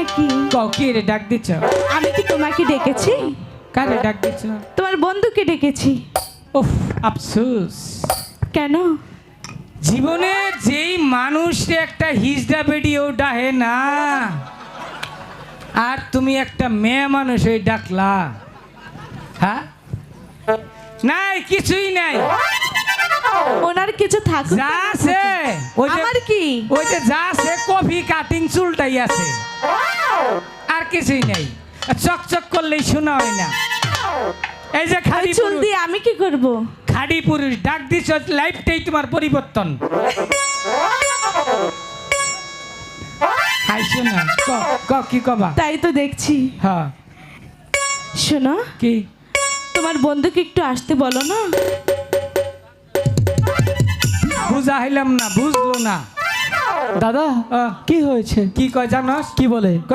নাকি? কি রে ডাক দিচ্ছ? আমি কি তোমাকে ডেকেছি? কারে ডাক দিচ্ছ? তোমার বন্ধুকে ডেকেছি। উফ, আফসোস। কেন? জীবনে যেই মানুষ একটা হিজড়া বেডিও ডাহে না, আর তুমি একটা মেয়ে মানুষ ওই ডাকলা। হ্যাঁ, নাই কিছুই নাই। ওনার কিছু থাকুক। যা আছে ওই যে, আমার কি? ওই যে যা আছে কফি কাটিং চুলটাই আছে, আর কিছুই নাই। চকচক করলেই শোনা হয় না। এই যে ওই খালি চুল দিয়ে আমি কি করব? খাড়ি পুরুষ ডাক দিছ, লাইফটাই তোমার পরিবর্তন। আইসো না, কি কবা? তাই তো দেখছি। হ্যাঁ, শোনো, কি? তোমার বন্ধুকে একটু আসতে বলো না। বুঝা হইলাম না, বুঝলো না। দাদা কি হয়েছে? কি কয় জানোস? কি বলে?